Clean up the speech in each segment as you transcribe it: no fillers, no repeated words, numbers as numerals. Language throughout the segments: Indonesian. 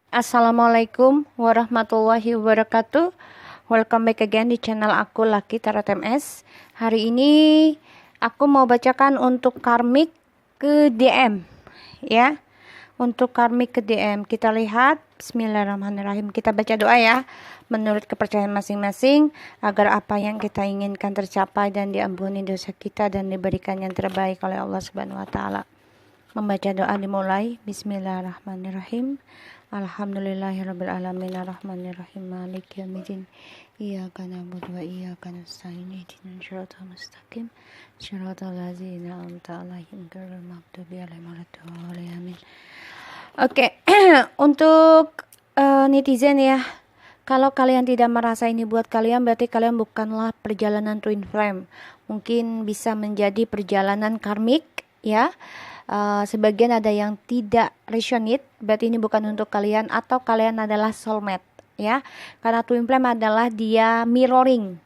Assalamualaikum warahmatullahi wabarakatuh. Welcome back again di channel aku Lucky Tarot MS. Hari ini aku mau bacakan untuk karmik ke DM ya. Untuk karmik ke DM kita lihat. Bismillahirrahmanirrahim. Kita baca doa ya, menurut kepercayaan masing-masing, agar apa yang kita inginkan tercapai dan diampuni dosa kita dan diberikan yang terbaik oleh Allah Subhanahu wa taala. Membaca doa dimulai. Bismillahirrahmanirrahim. Alhamdulillahirabbil alamin arrahmanirrahim maliki yaumiddin. Iyyaka na'budu wa iyyaka nasta'in ihdinas siratal mustaqim siratal ladzina an'amta 'alaihim ghairil maghdubi 'alaihim waladdallin. Amin. Oke, untuk netizen ya. Kalau kalian tidak merasa ini buat kalian, berarti kalian bukanlah perjalanan twin flame. Mungkin bisa menjadi perjalanan karmik ya. Sebagian ada yang tidak resonate, berarti ini bukan untuk kalian, atau kalian adalah soulmate ya. Karena twin flame adalah dia mirroring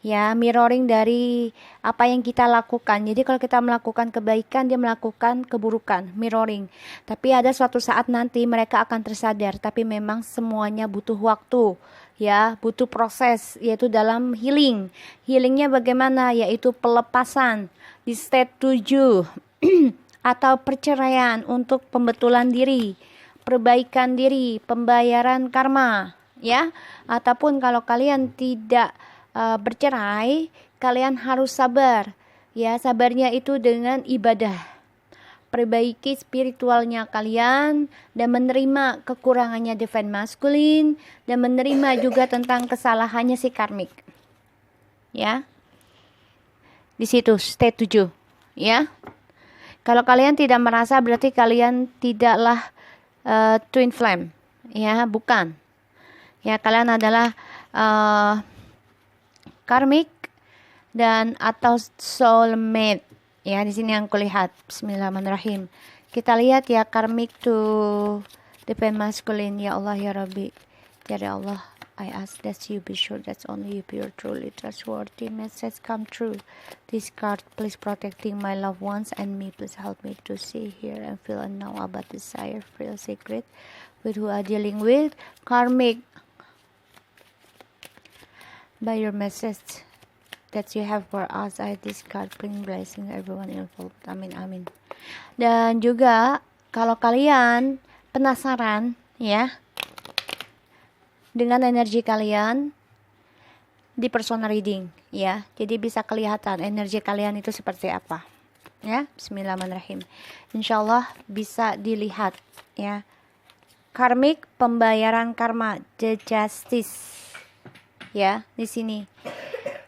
ya, mirroring dari apa yang kita lakukan. Jadi kalau kita melakukan kebaikan, dia melakukan keburukan, mirroring. Tapi ada suatu saat nanti mereka akan tersadar, tapi memang semuanya butuh waktu ya, butuh proses, yaitu dalam healing. Healingnya bagaimana? Yaitu pelepasan di state 7 atau perceraian untuk pembetulan diri, perbaikan diri, pembayaran karma ya. Ataupun kalau kalian tidak bercerai, kalian harus sabar ya. Sabarnya itu dengan ibadah, perbaiki spiritualnya kalian, dan menerima kekurangannya divine masculine, dan menerima juga tentang kesalahannya si karmik ya. Di situ state 7 ya. Kalau kalian tidak merasa, berarti kalian tidaklah twin flame ya, bukan ya. Kalian adalah karmik dan atau soulmate ya. Di sini yang kulihat. Bismillahirrahmanirrahim. Kita lihat ya, karmik to divine masculine. Ya Allah ya Rabbi, dari Allah, I ask that you be sure that only you pure, truly trustworthy message come true. This card, please protecting my loved ones and me. Please help me to see, hear, and feel and know about desire, feel secret with who are dealing with karmic. By your message that you have for us, I this card bring blessing everyone involved. Amin amin. Dan juga kalau kalian penasaran ya dengan energi kalian di personal reading ya, jadi bisa kelihatan energi kalian itu seperti apa ya. Bismillahirrahmanirrahim. Insyaallah bisa dilihat ya. Karmik, pembayaran karma, the justice ya. Di sini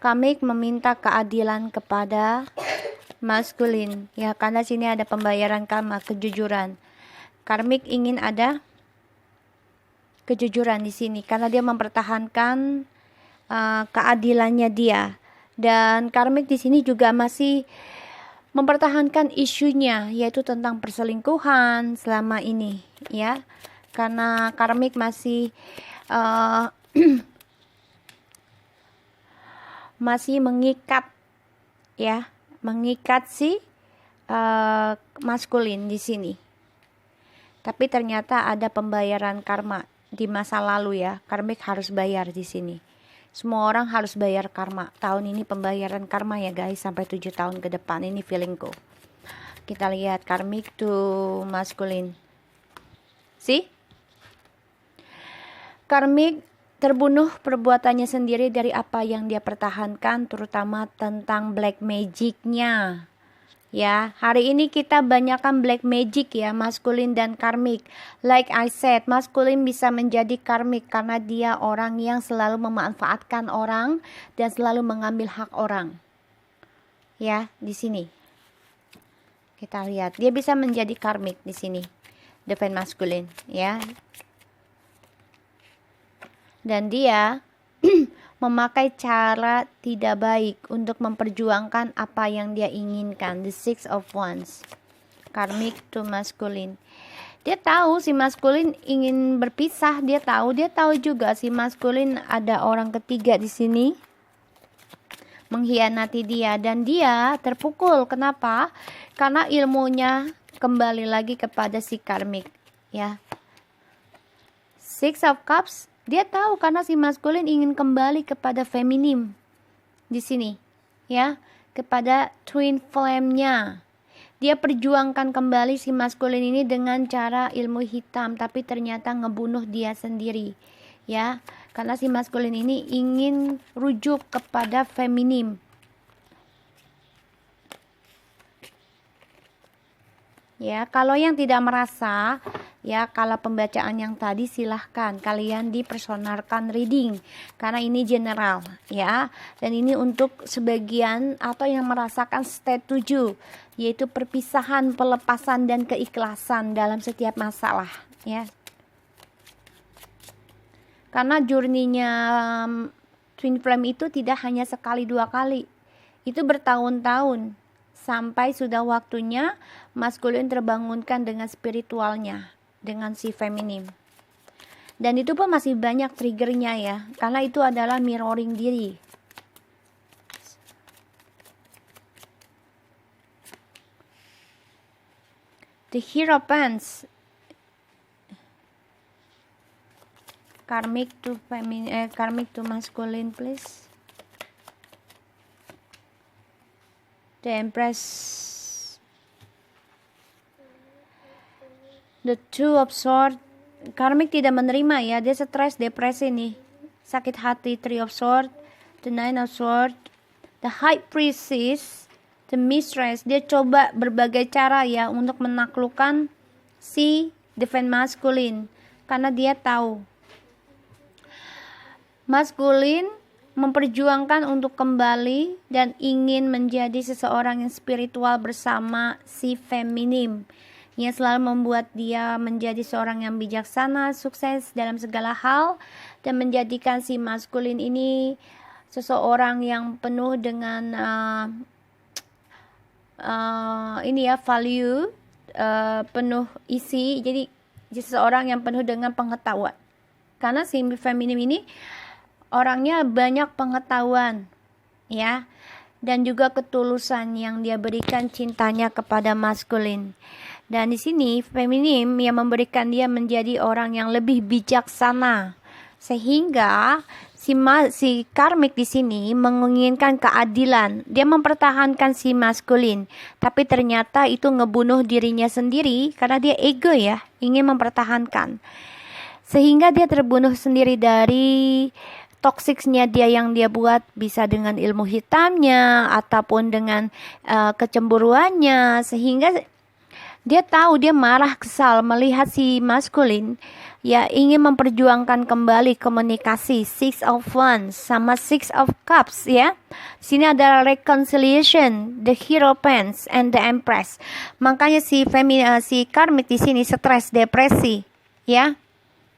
karmik meminta keadilan kepada maskulin ya, karena sini ada pembayaran karma, kejujuran. Karmik ingin ada kejujuran di sini karena dia mempertahankan keadilannya dia. Dan karmik di sini juga masih mempertahankan isunya, yaitu tentang perselingkuhan selama ini ya. Karena karmik masih masih mengikat ya, mengikat si maskulin di sini. Tapi ternyata ada pembayaran karma di masa lalu ya. Karmik harus bayar di sini. Semua orang harus bayar karma. Tahun ini pembayaran karma ya guys, sampai 7 tahun ke depan. Ini feelingku. Kita lihat karmik to maskulin. See? Karmik terbunuh perbuatannya sendiri dari apa yang dia pertahankan, terutama tentang black magicnya. Ya, hari ini kita banyakkan black magic ya, maskulin dan karmik. Like I said, maskulin bisa menjadi karmik karena dia orang yang selalu memanfaatkan orang dan selalu mengambil hak orang. Ya, di sini. Kita lihat, dia bisa menjadi karmik di sini. Divine maskulin, ya. Dan dia memakai cara tidak baik untuk memperjuangkan apa yang dia inginkan. The Six of Wands. Karmik to maskulin. Dia tahu si maskulin ingin berpisah. Dia tahu juga si maskulin ada orang ketiga di sini mengkhianati dia, dan dia terpukul. Kenapa? Karena ilmunya kembali lagi kepada si karmik, ya. Six of Cups, dia tahu karena si maskulin ingin kembali kepada feminim di sini, ya, kepada twin flame-nya. Dia perjuangkan kembali si maskulin ini dengan cara ilmu hitam, tapi ternyata ngebunuh dia sendiri, ya, karena si maskulin ini ingin rujuk kepada feminim. Ya, kalau yang tidak merasa, ya, kalau pembacaan yang tadi silahkan kalian dipersonalkan reading karena ini general, ya, dan ini untuk sebagian atau yang merasakan state 7, yaitu perpisahan, pelepasan dan keikhlasan dalam setiap masalah, ya. Karena journey-nya twin flame itu tidak hanya sekali dua kali, itu bertahun-tahun sampai sudah waktunya maskulin terbangunkan dengan spiritualnya, dengan si feminim. Dan itu pun masih banyak triggernya, ya, karena itu adalah mirroring diri. The Hierophants, karmic to feminine, karmic to masculine, please. The Empress, the Two of Swords, karmic tidak menerima, ya, dia stres, depresi nih, sakit hati. Three of Swords, the Nine of Swords, the High Priestess, the Mistress, dia coba berbagai cara, ya, untuk menaklukkan si divine masculine karena dia tahu maskulin memperjuangkan untuk kembali dan ingin menjadi seseorang yang spiritual bersama si feminim yang selalu membuat dia menjadi seorang yang bijaksana, sukses dalam segala hal, dan menjadikan si maskulin ini seseorang yang penuh dengan ini ya, value, penuh isi. Jadi seseorang yang penuh dengan pengetahuan, karena si feminim ini orangnya banyak pengetahuan, ya, dan juga ketulusan yang dia berikan cintanya kepada maskulin. Dan di sini feminim yang memberikan dia menjadi orang yang lebih bijaksana, sehingga si karmik di sini menginginkan keadilan. Dia mempertahankan si maskulin, tapi ternyata itu ngebunuh dirinya sendiri karena dia ego, ya, ingin mempertahankan, sehingga dia terbunuh sendiri dari toksiknya dia yang dia buat, bisa dengan ilmu hitamnya ataupun dengan kecemburuannya, sehingga dia tahu, dia marah, kesal melihat si maskulin, ya, ingin memperjuangkan kembali komunikasi. Six of Wands sama Six of Cups, ya. Sini adalah reconciliation, the Hierophants and the Empress. Makanya si karmik di sini stres, depresi, ya,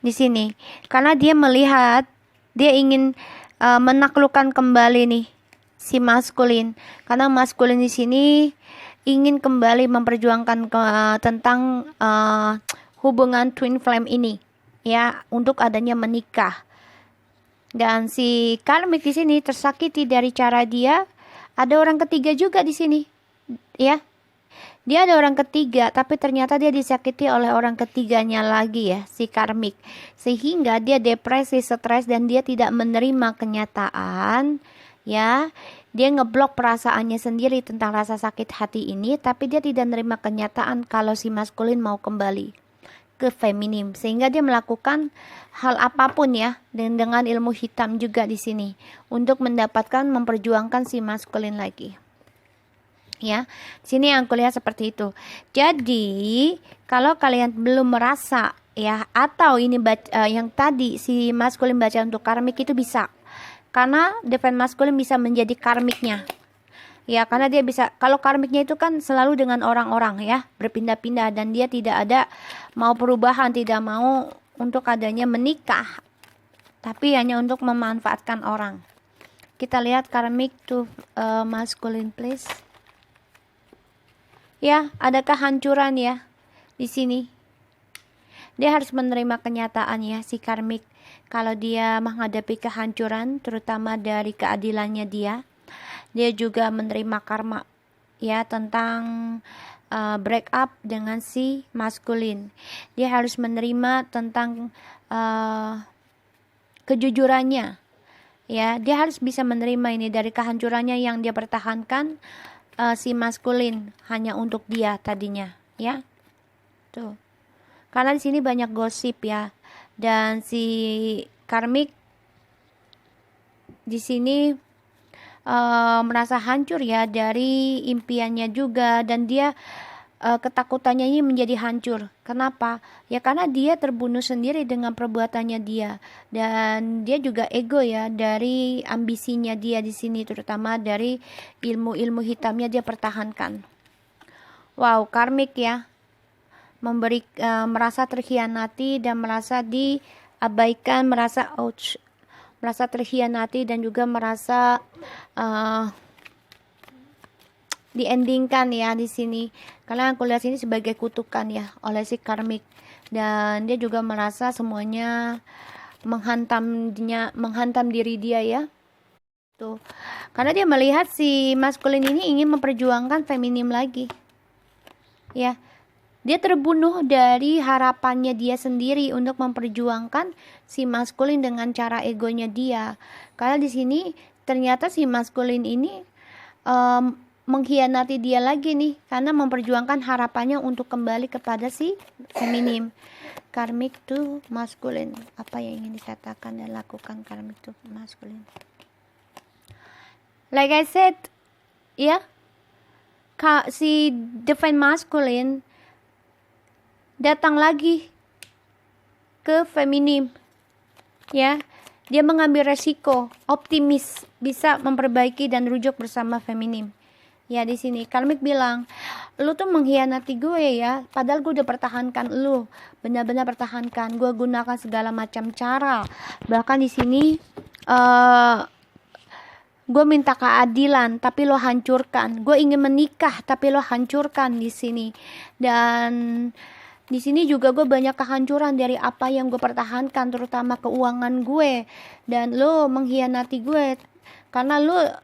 di sini karena dia melihat, dia ingin menaklukkan kembali nih si maskulin, karena maskulin di sini ingin kembali memperjuangkan tentang hubungan twin flame ini, ya, untuk adanya menikah. Dan si karmik di sini tersakiti dari cara dia. Ada orang ketiga juga di sini, ya. Dia ada orang ketiga, tapi ternyata dia disakiti oleh orang ketiganya lagi, ya, si karmik. Sehingga dia depresi, stres, dan dia tidak menerima kenyataan, ya. Dia ngeblok perasaannya sendiri tentang rasa sakit hati ini, tapi dia tidak menerima kenyataan kalau si maskulin mau kembali ke feminim, sehingga dia melakukan hal apapun, ya, dengan ilmu hitam juga di sini untuk mendapatkan, memperjuangkan si maskulin lagi. Ya, sini yang kulihat seperti itu. Jadi kalau kalian belum merasa, ya, atau ini yang tadi si maskulin baca untuk karmik, itu bisa, karena divine maskulin bisa menjadi karmiknya, ya, karena dia bisa. Kalau karmiknya itu kan selalu dengan orang-orang, ya, berpindah-pindah, dan dia tidak ada mau perubahan, tidak mau untuk adanya menikah, tapi hanya untuk memanfaatkan orang. Kita lihat karmik to maskulin, please. Ya, ada kehancuran, ya, di sini. Dia harus menerima kenyataan, ya, si karmik, kalau dia menghadapi kehancuran, terutama dari keadilannya dia juga menerima karma, ya, tentang break up dengan si maskulin. Dia harus menerima tentang kejujurannya, ya. Dia harus bisa menerima ini dari kehancurannya yang dia pertahankan, si maskulin hanya untuk dia tadinya, ya. Tuh. Karena di sini banyak gosip ya. Dan si karmik di sini merasa hancur ya dari impiannya juga, dan dia ketakutannya ini menjadi hancur. Kenapa? Ya karena dia terbunuh sendiri dengan perbuatannya dia, dan dia juga ego ya dari ambisinya dia di sini, terutama dari ilmu-ilmu hitamnya dia pertahankan. Wow, karmik ya, merasa terkhianati dan merasa diabaikan, merasa terkhianati dan juga merasa diendingkan ya di sini. Karena aku lihat sini sebagai kutukan ya oleh si karmik, dan dia juga merasa semuanya menghantam diri dia ya. Tuh. Karena dia melihat si maskulin ini ingin memperjuangkan feminim lagi. Ya. Dia terbunuh dari harapannya dia sendiri untuk memperjuangkan si maskulin dengan cara egonya dia. Karena di sini ternyata si maskulin ini mengkhianati dia lagi nih, karena memperjuangkan harapannya untuk kembali kepada si feminim. Karmik to maskulin. Apa yang ingin dikatakan dan lakukan karmik to maskulin? Like I said, ya, si divine masculine datang lagi ke feminim, ya. Dia mengambil resiko, optimis bisa memperbaiki dan rujuk bersama feminim. Ya di sini karmik bilang, lu tuh mengkhianati gue ya, padahal gue udah pertahankan lu, benar-benar pertahankan, gue gunakan segala macam cara, bahkan di sini gue minta keadilan tapi lo hancurkan, gue ingin menikah tapi lo hancurkan di sini. Dan di sini juga gue banyak kehancuran dari apa yang gue pertahankan, terutama keuangan gue, dan lo mengkhianati gue karena lo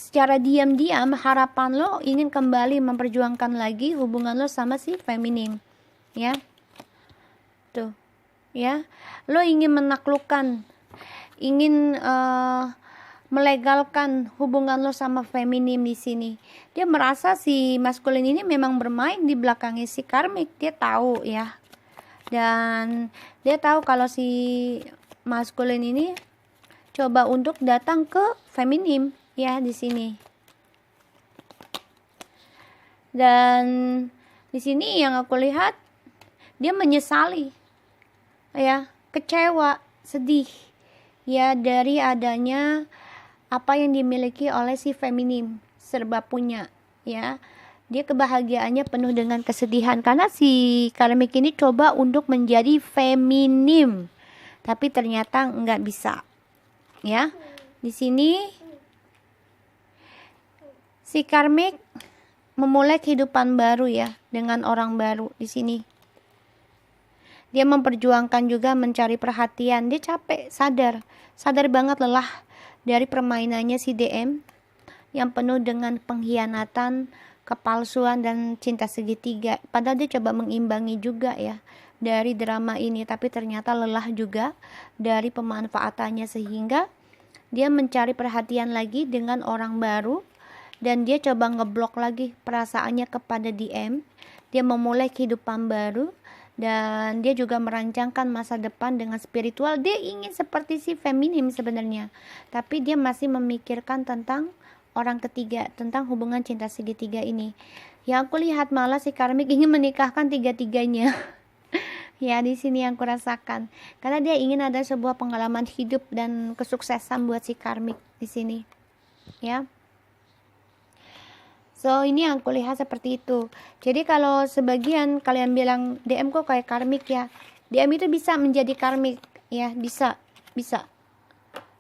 secara diam-diam harapan lo ingin kembali memperjuangkan lagi hubungan lo sama si feminim, ya. Tuh, ya. Lo ingin menaklukkan, ingin melegalkan hubungan lo sama feminim di sini. Dia merasa si maskulin ini memang bermain di belakangnya si karmik. Dia tahu ya. Dan dia tahu kalau si maskulin ini coba untuk datang ke feminim ya di sini. Dan di sini yang aku lihat dia menyesali ya, kecewa, sedih ya dari adanya apa yang dimiliki oleh si feminim, serba punya ya. Dia kebahagiaannya penuh dengan kesedihan karena si karmik ini coba untuk menjadi feminim tapi ternyata nggak bisa ya. Di sini si karmik memulai kehidupan baru ya dengan orang baru di sini. Dia memperjuangkan juga mencari perhatian. Dia capek, sadar banget lelah dari permainannya si DM yang penuh dengan pengkhianatan, kepalsuan dan cinta segitiga. Padahal dia coba mengimbangi juga ya dari drama ini, tapi ternyata lelah juga dari pemanfaatannya, sehingga dia mencari perhatian lagi dengan orang baru. Dan dia coba ngeblok lagi perasaannya kepada DM. Dia memulai kehidupan baru. Dan dia juga merancangkan masa depan dengan spiritual. Dia ingin seperti si feminim sebenarnya. Tapi dia masih memikirkan tentang orang ketiga. Tentang hubungan cinta segitiga ini. Yang aku lihat malah si karmik ingin menikahkan tiga-tiganya. Ya di sini yang aku rasakan. Karena dia ingin ada sebuah pengalaman hidup dan kesuksesan buat si karmik di sini. Ya. So ini yang aku lihat seperti itu. Jadi kalau sebagian kalian bilang DM kok kayak karmik ya, DM itu bisa menjadi karmik ya, bisa.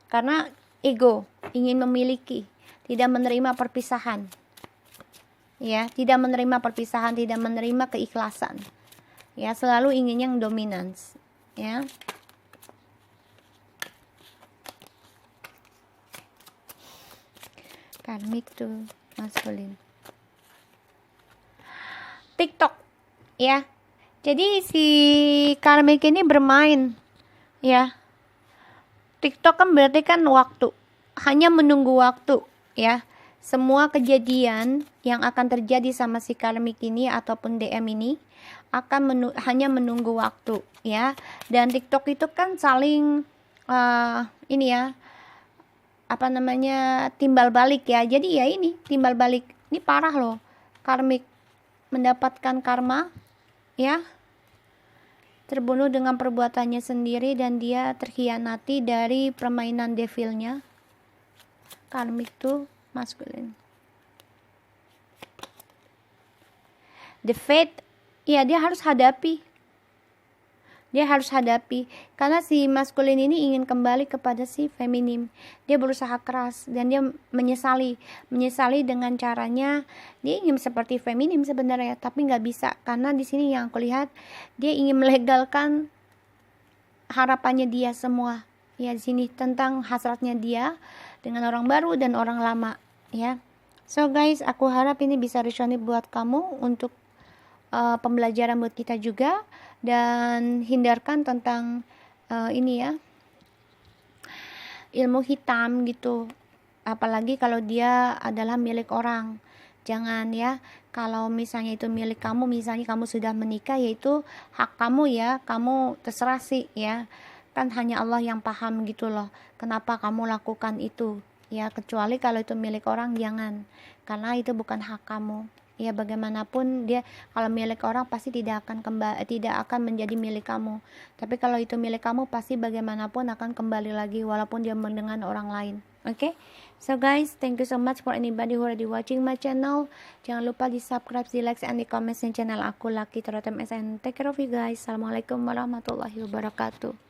Karena ego, ingin memiliki, tidak menerima perpisahan. Ya, tidak menerima perpisahan, tidak menerima keikhlasan. Ya, selalu ingin yang dominans, ya. Karmik tuh maskulin. TikTok ya. Jadi si Karmik ini bermain ya. TikTok kan berarti kan waktu, hanya menunggu waktu ya. Semua kejadian yang akan terjadi sama si Karmik ini ataupun DM ini akan hanya menunggu waktu ya. Dan TikTok itu kan saling ini ya, apa namanya, timbal balik ya. Jadi ya ini timbal balik, ini parah loh. Karmik mendapatkan karma ya, terbunuh dengan perbuatannya sendiri dan dia terkhianati dari permainan devilnya. Karmik tuh maskulin. The fate, ya dia harus hadapi. Dia harus hadapi karena si maskulin ini ingin kembali kepada si feminim. Dia berusaha keras dan dia menyesali dengan caranya. Dia ingin seperti feminim sebenarnya, tapi nggak bisa karena di sini yang aku lihat dia ingin melegalkan harapannya dia semua. Ya, di sini tentang hasratnya dia dengan orang baru dan orang lama ya. So guys, aku harap ini bisa resonate buat kamu untuk pembelajaran buat kita juga, dan hindarkan tentang ini ya, ilmu hitam gitu, apalagi kalau dia adalah milik orang. Jangan ya, kalau misalnya itu milik kamu, misalnya kamu sudah menikah, yaitu hak kamu ya, kamu terserah sih ya, kan hanya Allah yang paham gitu loh kenapa kamu lakukan itu ya. Kecuali kalau itu milik orang, jangan, karena itu bukan hak kamu ya. Bagaimanapun dia kalau milik orang pasti tidak akan menjadi milik kamu. Tapi kalau itu milik kamu pasti bagaimanapun akan kembali lagi walaupun dia dengan orang lain. Okay? So guys, thank you so much for anybody who already watching my channel. Jangan lupa di subscribe, di like, and di comment channel aku Lucky Tarot TMS, and take care of you guys. Assalamualaikum warahmatullahi wabarakatuh.